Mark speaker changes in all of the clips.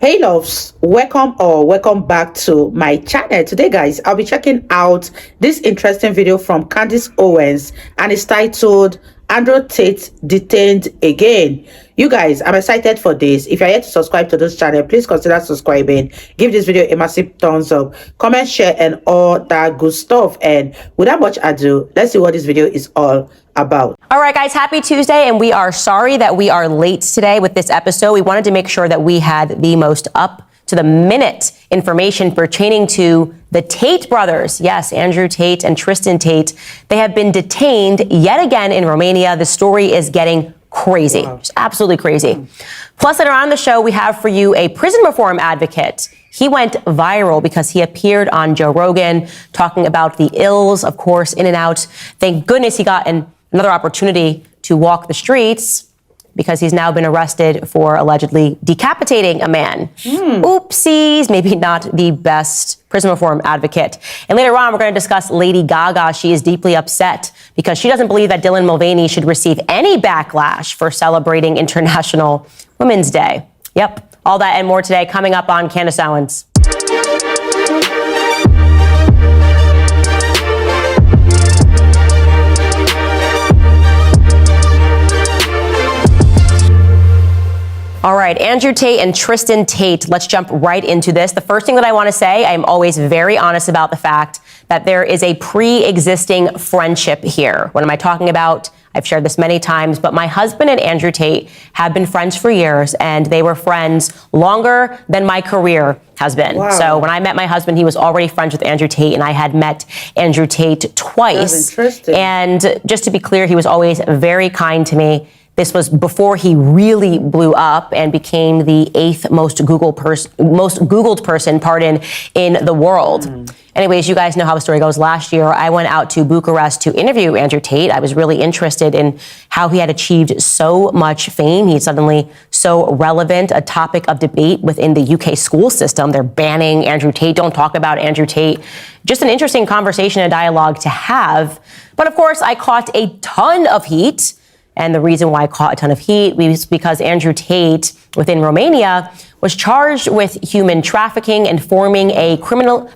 Speaker 1: Hey loves, welcome back to my channel. Today guys, I'll be checking out this interesting video from Candace Owens, and it's titled Andrew Tate Detained Again. You guys, I'm excited for this. If you're yet to subscribe to this channel, please consider subscribing. Give this video a massive thumbs up, comment, share, and all that good stuff. And without much ado, let's see what this video is all about.
Speaker 2: All right, guys, happy Tuesday, and we are sorry that we are late today with this episode. We wanted to make sure that we had the most up-to-the-minute information pertaining to the Tate brothers. Yes, Andrew Tate and Tristan Tate. They have been detained yet again in Romania. The story is getting crazy. Wow. Just absolutely crazy. Plus, later on in the show, we have for you a prison reform advocate. He went viral because he appeared on Joe Rogan talking about the ills, of course, in and out. Thank goodness he got another opportunity to walk the streets, because he's now been arrested for allegedly decapitating a man. Oopsies, maybe not the best prison reform advocate. And later on, we're going to discuss Lady Gaga. She is deeply upset because she doesn't believe that Dylan Mulvaney should receive any backlash for celebrating International Women's Day. Yep, all that and more today coming up on Candace Owens. All right, Andrew Tate and Tristan Tate, let's jump right into this. The first thing that I want to say, I'm always very honest about the fact that there is a pre-existing friendship here. What am I talking about? I've shared this many times, but my husband and Andrew Tate have been friends for years, and they were friends longer than my career has been. Wow. So when I met my husband, he was already friends with Andrew Tate, and I had met Andrew Tate twice.
Speaker 1: That's interesting.
Speaker 2: And just to be clear, he was always very kind to me. This was before he really blew up and became the 8th most Googled person, in the world. Anyways, you guys know how the story goes. Last year, I went out to Bucharest to interview Andrew Tate. I was really interested in how he had achieved so much fame. He's suddenly so relevant, a topic of debate within the UK school system. They're banning Andrew Tate. Don't talk about Andrew Tate. Just an interesting conversation and dialogue to have. But of course, I caught a ton of heat. And the reason why I caught a ton of heat was because Andrew Tate within Romania was charged with human trafficking and forming a criminal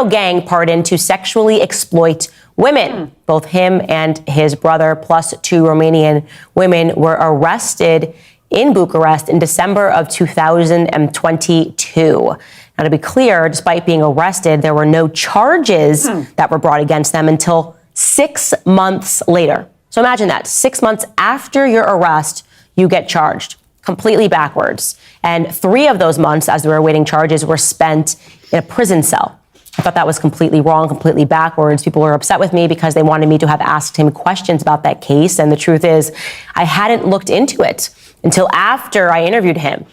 Speaker 2: gang, to sexually exploit women. Both him and his brother, plus 2 Romanian women, were arrested in Bucharest in December of 2022. Now, to be clear, despite being arrested, there were no charges that were brought against them until 6 months later. So imagine that, 6 months after your arrest, you get charged. Completely backwards. And 3 of those months, as they were awaiting charges, were spent in a prison cell. I thought that was completely wrong, completely backwards. People were upset with me because they wanted me to have asked him questions about that case. And the truth is, I hadn't looked into it until after I interviewed him.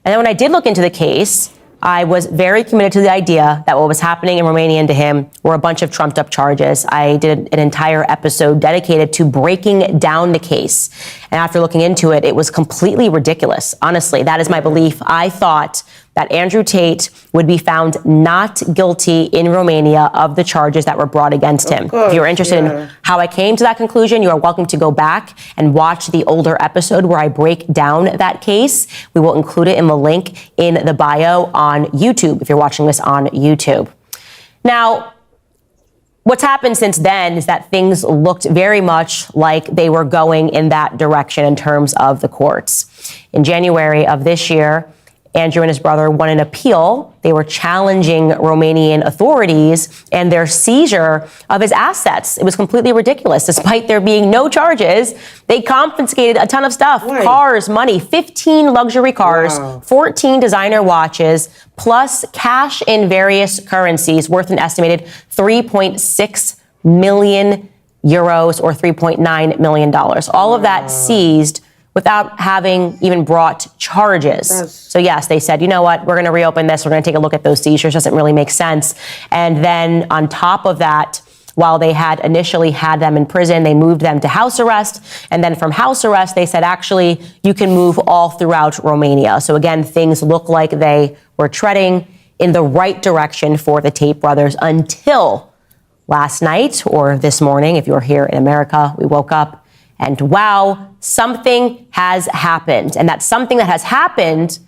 Speaker 2: And then when I did look into the case, I was very committed to the idea that what was happening in Romania to him were a bunch of trumped up charges. I did an entire episode dedicated to breaking down the case. And after looking into it, it was completely ridiculous. Honestly, that is my belief. I thought that Andrew Tate would be found not guilty in Romania of the charges that were brought against him. If you're interested in how I came to that conclusion, you are welcome to go back and watch the older episode where I break down that case. We will include it in the link in the bio on YouTube, if you're watching this on YouTube. Now, what's happened since then is that things looked very much like they were going in that direction in terms of the courts. In January of this year, Andrew and his brother won an appeal. They were challenging Romanian authorities and their seizure of his assets. It was completely ridiculous. Despite there being no charges, they confiscated a ton of stuff. Right. Cars, money, 15 luxury cars, 14 designer watches, plus cash in various currencies worth an estimated 3.6 million euros or $3.9 million. All of that seized without having even brought charges. So yes, they said, you know what, we're going to reopen this. We're going to take a look at those seizures. Doesn't really make sense. And then on top of that, while they had initially had them in prison, they moved them to house arrest. And then from house arrest, they said, actually, you can move all throughout Romania. So again, things look like they were treading in the right direction for the Tate brothers until last night, or this morning, if you're here in America. We woke up and wow, something has happened. And that something that has happened,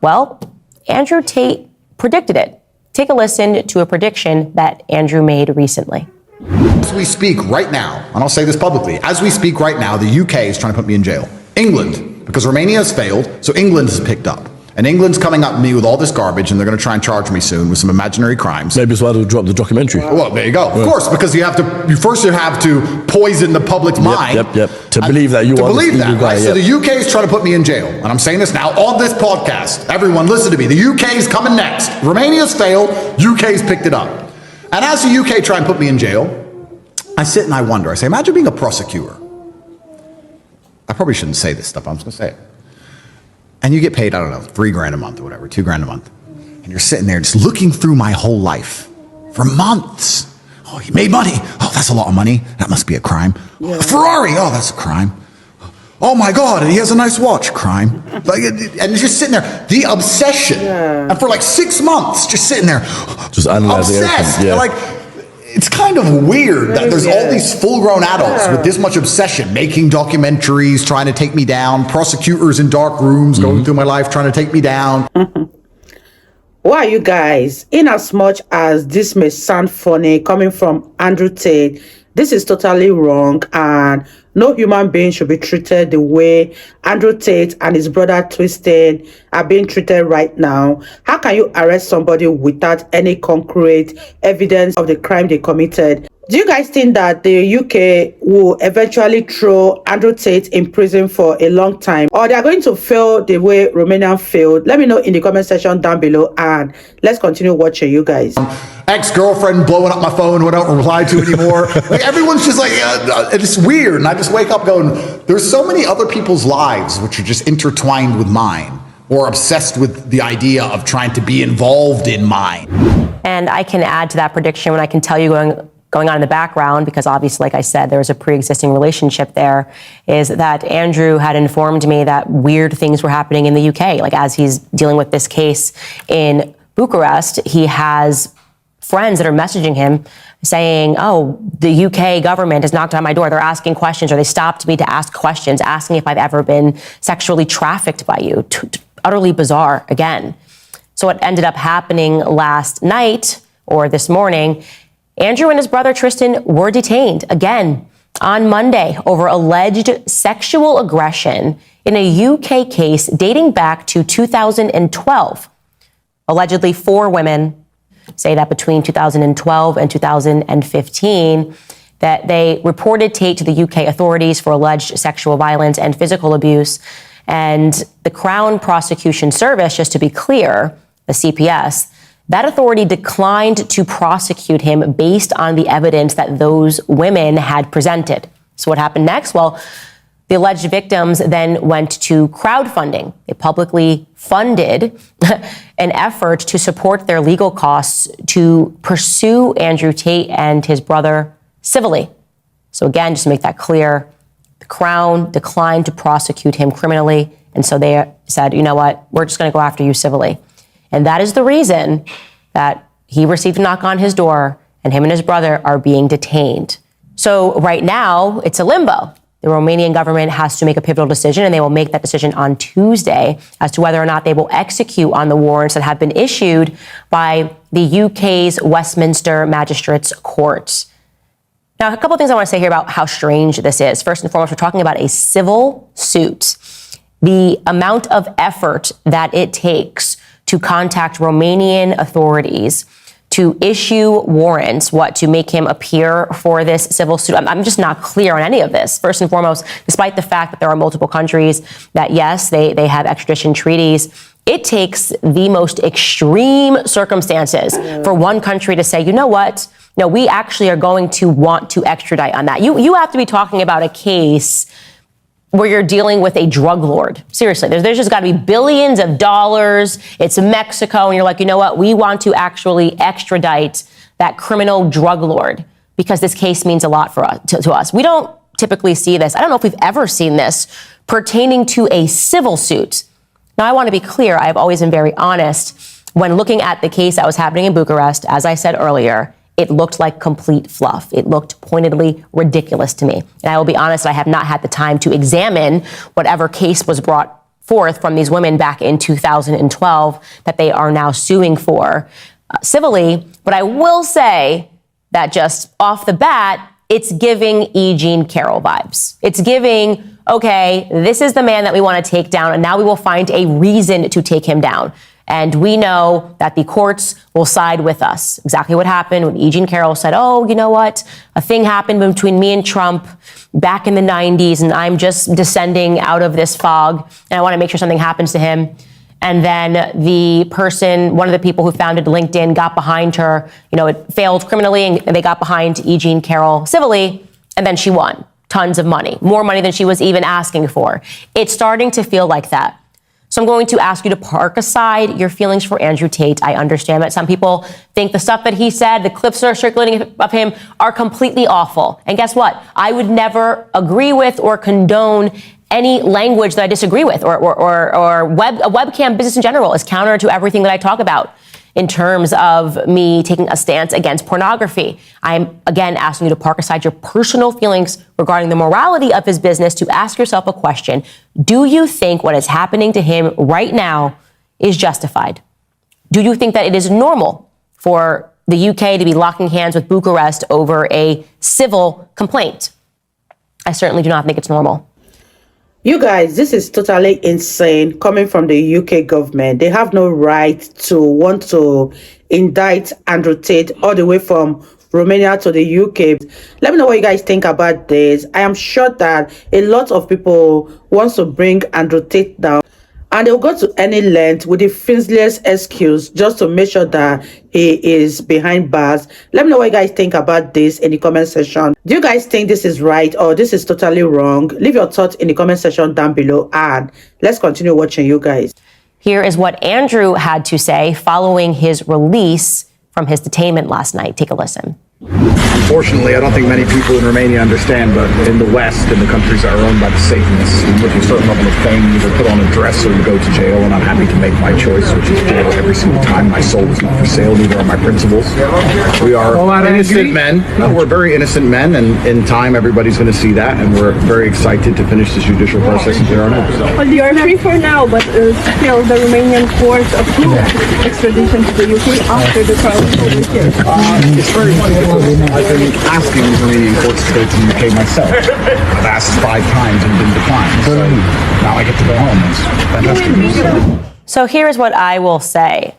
Speaker 2: well, Andrew Tate predicted it. Take a listen to a prediction that Andrew made recently.
Speaker 3: As we speak right now, and I'll say this publicly, as we speak right now, the UK is trying to put me in jail. England, because Romania has failed, so England has picked up. And England's coming up at me with all this garbage, and they're going to try and charge me soon with some imaginary crimes.
Speaker 4: Maybe it's why they'll drop the documentary.
Speaker 3: Well, there you go. Of course, because you have to poison the public's mind.
Speaker 4: Yep. To believe that you are this evil guy.
Speaker 3: Right? So the UK is trying to put me in jail. And I'm saying this now on this podcast. Everyone, listen to me. The UK is coming next. Romania's failed. UK's picked it up. And as the UK try and put me in jail, I sit and I wonder. I say, imagine being a prosecutor. I probably shouldn't say this stuff. I'm just going to say it. And you get paid, I don't know, $3,000 a month or whatever, $2,000 a month. And you're sitting there just looking through my whole life for months. Oh, he made money. Oh, that's a lot of money. That must be a crime. Yeah. A Ferrari. Oh, that's a crime. Oh my God, and he has a nice watch. Crime. Like, and just sitting there, the obsession. Yeah. And for like 6 months, just sitting there,
Speaker 4: just analyzing
Speaker 3: obsessed.
Speaker 4: Yeah.
Speaker 3: Like, it's kind of weird that there's all these full-grown adults with this much obsession, making documentaries, trying to take me down, prosecutors in dark rooms going through my life, trying to take me down.
Speaker 1: Why, you guys, in as much as this may sound funny coming from Andrew Tate, this is totally wrong, and no human being should be treated the way Andrew Tate and his brother Twisted are being treated right now. How can you arrest somebody without any concrete evidence of the crime they committed? Do you guys think that the UK will eventually throw Andrew Tate in prison for a long time, or they are going to fail the way Romania failed? Let me know in the comment section down below, and let's continue watching, you guys.
Speaker 3: Ex-girlfriend blowing up my phone who I don't reply to anymore. Like, everyone's just like, it's weird. And I just wake up going, there's so many other people's lives which are just intertwined with mine, or obsessed with the idea of trying to be involved in mine.
Speaker 2: And I can add to that prediction when I can tell you going on in the background, because obviously, like I said, there was a pre-existing relationship there, is that Andrew had informed me that weird things were happening in the UK. Like, as he's dealing with this case in Bucharest, he has friends that are messaging him saying, oh, the UK government has knocked on my door. They're asking questions, or they stopped me to ask questions, asking if I've ever been sexually trafficked by you. Utterly bizarre again. So what ended up happening last night, or this morning, Andrew and his brother Tristan were detained again on Monday over alleged sexual aggression in a UK case dating back to 2012. Allegedly, 4 women say that between 2012 and 2015, that they reported Tate to the UK authorities for alleged sexual violence and physical abuse. And the Crown Prosecution Service, just to be clear, the CPS, that authority declined to prosecute him based on the evidence that those women had presented. So what happened next? Well, the alleged victims then went to crowdfunding. They publicly funded an effort to support their legal costs to pursue Andrew Tate and his brother civilly. So again, just to make that clear, the Crown declined to prosecute him criminally. And so they said, you know what, we're just going to go after you civilly. And that is the reason that he received a knock on his door and him and his brother are being detained. So right now, it's a limbo. The Romanian government has to make a pivotal decision, and they will make that decision on Tuesday as to whether or not they will execute on the warrants that have been issued by the UK's Westminster Magistrates Court. Now, a couple of things I want to say here about how strange this is. First and foremost, we're talking about a civil suit. The amount of effort that it takes to contact Romanian authorities to issue warrants, to make him appear for this civil suit. I'm just not clear on any of this. First and foremost, despite the fact that there are multiple countries that, yes, they have extradition treaties, it takes the most extreme circumstances for one country to say, you know what? No, we actually are going to want to extradite on that. You have to be talking about a case where you're dealing with a drug lord. Seriously, there's just got to be billions of dollars. It's Mexico, and you're like, you know what? We want to actually extradite that criminal drug lord because this case means a lot for us, to us. We don't typically see this. I don't know if we've ever seen this pertaining to a civil suit. Now, I want to be clear. I've always been very honest. When looking at the case that was happening in Bucharest, as I said earlier, it looked like complete fluff. It looked pointedly ridiculous to me. And I will be honest, I have not had the time to examine whatever case was brought forth from these women back in 2012 that they are now suing for civilly. But I will say that just off the bat, it's giving E. Jean Carroll vibes. It's giving, okay, this is the man that we want to take down, and now we will find a reason to take him down. And we know that the courts will side with us. Exactly what happened when E. Jean Carroll said, oh, you know what? A thing happened between me and Trump back in the 90s, and I'm just descending out of this fog, and I want to make sure something happens to him. And then the person, one of the people who founded LinkedIn, got behind her. You know, it failed criminally, and they got behind E. Jean Carroll civilly, and then she won tons of money, more money than she was even asking for. It's starting to feel like that. So I'm going to ask you to park aside your feelings for Andrew Tate. I understand that some people think the stuff that he said, the clips that are circulating of him, are completely awful. And guess what? I would never agree with or condone any language that I disagree with, or a webcam business in general is counter to everything that I talk about in terms of me taking a stance against pornography. I'm, again, asking you to park aside your personal feelings regarding the morality of his business to ask yourself a question. Do you think what is happening to him right now is justified? Do you think that it is normal for the UK to be locking hands with Bucharest over a civil complaint? I certainly do not think it's normal.
Speaker 1: You guys, this is totally insane coming from the UK government. They have no right to want to indict Andrew Tate all the way from Romania to the UK. Let me know what you guys think about this. I am sure that a lot of people want to bring Andrew Tate down, and they'll go to any length with the flimsiest excuse just to make sure that he is behind bars. Let me know what you guys think about this in the comment section. Do you guys think this is right or this is totally wrong? Leave your thoughts in the comment section down below, and let's continue watching, you guys.
Speaker 2: Here is what Andrew had to say following his release from his detainment last night. Take a listen.
Speaker 5: Unfortunately, I don't think many people in Romania understand, but in the West, in the countries that are owned by the Satanists, with a certain level of fame, you either put on a dress or you go to jail, and I'm happy to make my choice, which is jail every single time. My soul is not for sale, neither are my principles. We are innocent men. No, we're very innocent men, and in time, everybody's going to see that, and we're very excited to finish this judicial process and clear our names.
Speaker 6: Well, you are free for now, but still the Romanian courts approved extradition to the UK after the trial was over here.
Speaker 5: It's very difficult. I've been asking the Romanian courts to go to the UK myself. I've asked 5 times and been declined. So now I get to go home. It's fantastic.
Speaker 2: So here's what I will say.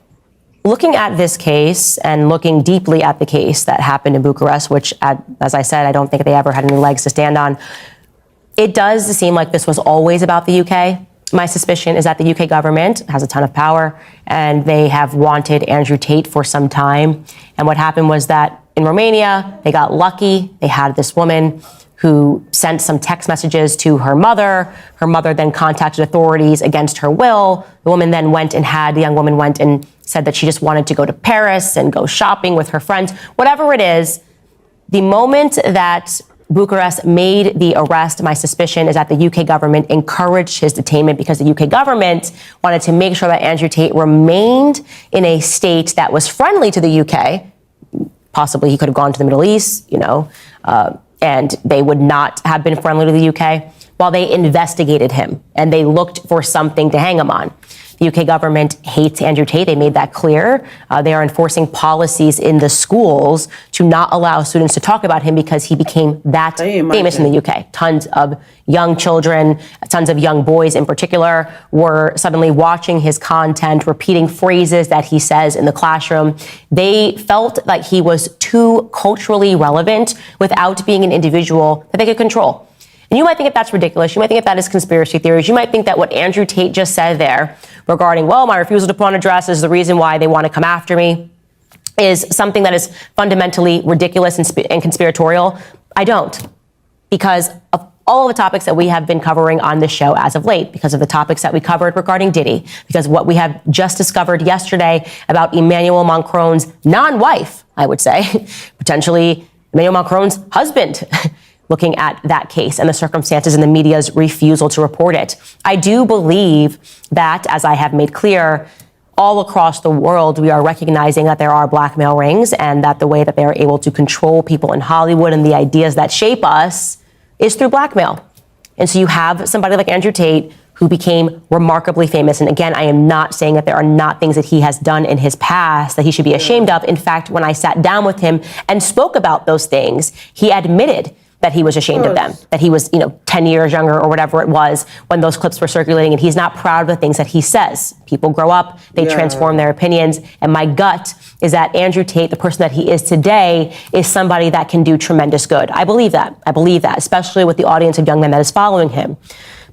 Speaker 2: Looking at this case and looking deeply at the case that happened in Bucharest, which, as I said, I don't think they ever had any legs to stand on, it does seem like this was always about the UK. My suspicion is that the UK government has a ton of power, and they have wanted Andrew Tate for some time. And what happened was that in Romania, they got lucky. They had this woman who sent some text messages to her mother. Her mother then contacted authorities against her will. The young woman went and said that she just wanted to go to Paris and go shopping with her friends. Whatever it is, the moment that Bucharest made the arrest, my suspicion is that the UK government encouraged his detainment because the UK government wanted to make sure that Andrew Tate remained in a state that was friendly to the UK. Possibly he could have gone to the Middle East, and they would not have been friendly to the UK while they investigated him and they looked for something to hang him on. The UK government hates Andrew Tate. They made that clear. They are enforcing policies in the schools to not allow students to talk about him because he became that famous in the UK. Tons of young children, tons of young boys in particular, were suddenly watching his content, repeating phrases that he says in the classroom. They felt like he was too culturally relevant without being an individual that they could control. And you might think that that's ridiculous. You might think that that is conspiracy theories. You might think that what Andrew Tate just said there regarding, well, my refusal to put on a dress is the reason why they want to come after me, is something that is fundamentally ridiculous and conspiratorial. I don't. Because of all of the topics that we have been covering on this show as of late, because of the topics that we covered regarding Diddy, because what we have just discovered yesterday about Emmanuel Macron's non-wife, I would say, potentially Emmanuel Macron's husband, looking at that case and the circumstances and the media's refusal to report it. I do believe that, as I have made clear, all across the world, we are recognizing that there are blackmail rings and that the way that they are able to control people in Hollywood and the ideas that shape us is through blackmail. And so you have somebody like Andrew Tate who became remarkably famous. And again, I am not saying that there are not things that he has done in his past that he should be ashamed of. In fact, when I sat down with him and spoke about those things, he admitted that he was ashamed of them, that he was, 10 years younger or whatever it was when those clips were circulating, and he's not proud of the things that he says. People grow up, they transform their opinions, and my gut is that Andrew Tate, the person that he is today, is somebody that can do tremendous good. I believe that, especially with the audience of young men that is following him.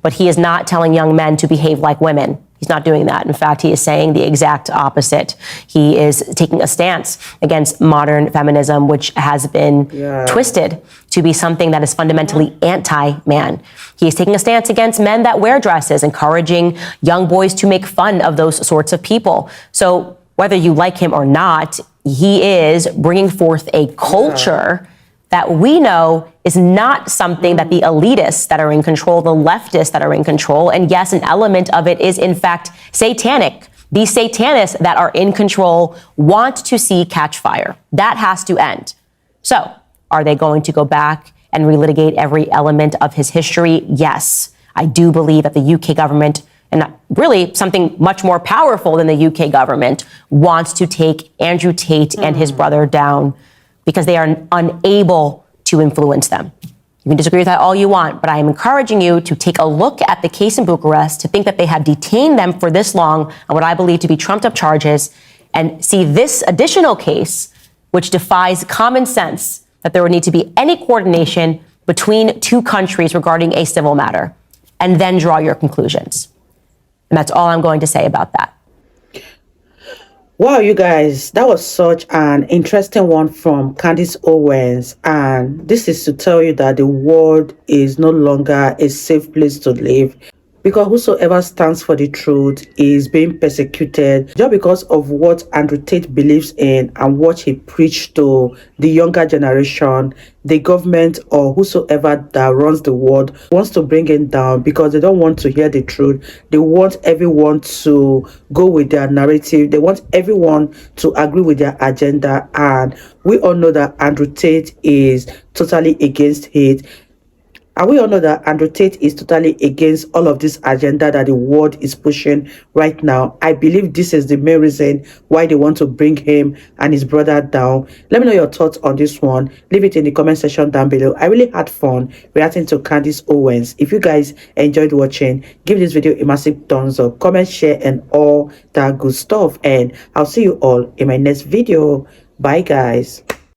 Speaker 2: But he is not telling young men to behave like women. He's not doing that. In fact, he is saying the exact opposite. He is taking a stance against modern feminism, which has been twisted to be something that is fundamentally anti-man. He is taking a stance against men that wear dresses, encouraging young boys to make fun of those sorts of people. So whether you like him or not, he is bringing forth a culture that we know is not something that the elitists that are in control, the leftists that are in control, and yes, an element of it is in fact satanic. These satanists that are in control want to see catch fire. That has to end. So, are they going to go back and relitigate every element of his history? Yes. I do believe that the UK government, and really something much more powerful than the UK government, wants to take Andrew Tate and his brother down because they are unable to influence them. You can disagree with that all you want, but I am encouraging you to take a look at the case in Bucharest, to think that they have detained them for this long on what I believe to be trumped up charges, and see this additional case, which defies common sense, that there would need to be any coordination between two countries regarding a civil matter, and then draw your conclusions. And that's all I'm going to say about that.
Speaker 1: Wow, you guys, that was such an interesting one from Candace Owens. And this is to tell you that the world is no longer a safe place to live, because whosoever stands for the truth is being persecuted just because of what Andrew Tate believes in and what he preached to the younger generation. The government or whosoever that runs the world wants to bring him down because they don't want to hear the truth. They want everyone to go with their narrative. They want everyone to agree with their agenda. And we all know that Andrew Tate is totally against hate. And we all know that Andrew Tate is totally against all of this agenda that the world is pushing right now. I believe this is the main reason why they want to bring him and his brother down. Let me know your thoughts on this one. Leave it in the comment section down below. I really had fun reacting to Candace Owens. If you guys enjoyed watching, give this video a massive thumbs up, comment, share, and all that good stuff. And I'll see you all in my next video. Bye, guys.